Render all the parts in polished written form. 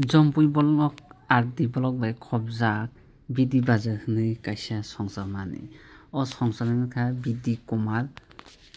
Jompui bolok ardi bolok bai khobjak bidi bajar hinui kaisa songsor mani. O songsor wngkha bidi kumar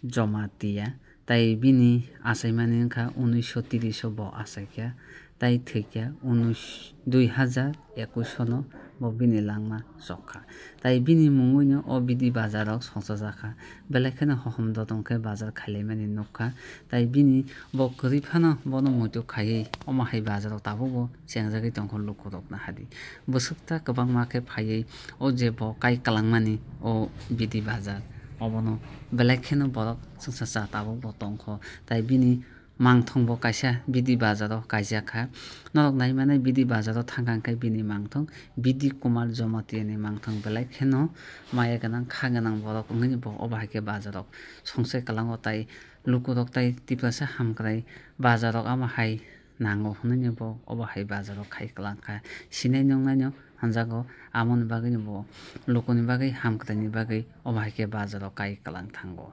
Jomatia tai bini achaimani wngkha 1930 bo achaikha tai thwikha 2021 no bo bini langma chokha tai bini mungui no o bidi bazar rok songsajaka belai kheno hohomdo tongkhe bazar khailaimani nukha tai bini bo kwrwi phano bono muitu khaiui omo hai bazar rok tabuk bo chengjagui tongkha luku rok nahadi bwswkta kwbangma khe phaiui o je bo kai kalangmani o bidi bazar obono belai kheno borok swngsa tabuk bo tongkho tai bini mangthong bo kaisa bidi bazar o kaijakha norok naimani bidi bazar o thangka hwnkhe bini mangthong bidi kumar Jomatia ni mangthong belai kheno maya ganang kha ganang borok wngui bo obo hai khe bazar rok songse kalango tai lukurok tai tipasa hamkrai bazar rok amo hai nango hinui bo obo hai bazar o khai kalangkha sinai nongnai no hamjago amoni bagui no bo lukuni bagui hamkraini bagui obo hai khe bazar o kai kalang thango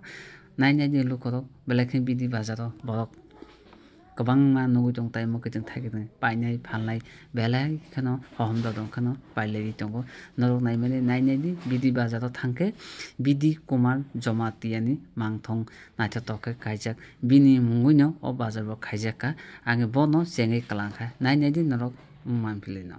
nainai ni lukurok belai khe bidi bazar o borok kwbangma nugui tong tai mwkhwtwng thaikhe painai phalnai belai kheno hohomdo tongkhano pailai tongo norok naimani nainai ni bidi bazar o thangkhe bidi kumar Jomatia ni mangthong naithotok khe kaijak bini mungui no o bazar o khaijaka ang bono chengui kalangkha nainai di norok manpili no.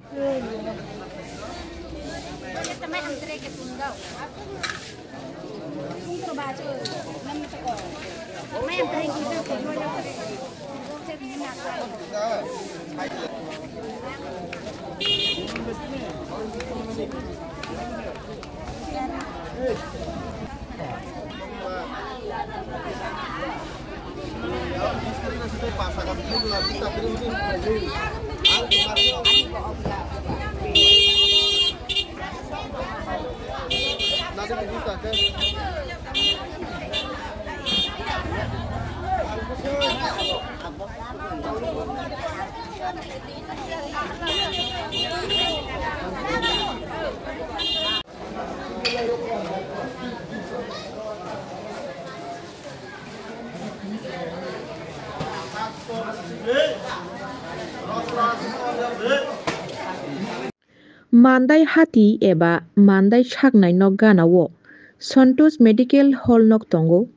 Mandai hati eba mandai saknai nok ganao Santosh Medical Hall nok tongo.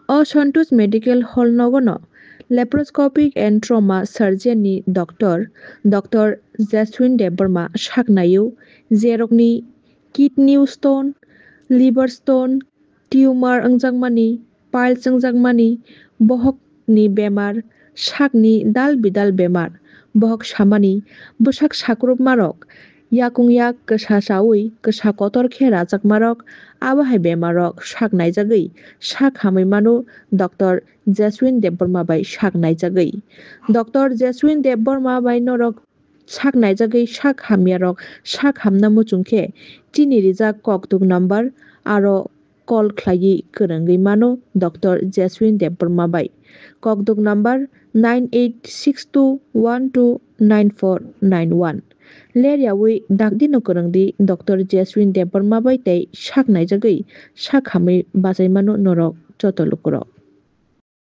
O Santosh Medical Hall nogono laparoscopic and trauma surgeon ni Dr. Jaswin Debarma saknaio jerokni kidney stone, liver stone, tumor wngjakmani, piles wngjakmani, bohok ni bemar, sakni dal bidal bemar, bohok samani bwsak sakrupma rok yakung yak kwsa chawi kwsa kotor khe rajakma rok abo hai bemar rok sak naijagui sak hamui mano Dr. Jaswin Debarma bai sak naijagui. Dr. Jaswin Debarma bai norok sak naijagui sak hamya rok sak hamna muchungkhe tini rijak koktuk number aro call khlaiui kwrwngui mano Dr. Jaswin Debarma bai koktuk number 9862129491 leriawi dakdi no kwrwngdi Dr. Jaswin Debarma bai tei sak naijagui sak hamui bachai mano norok joto lukurok.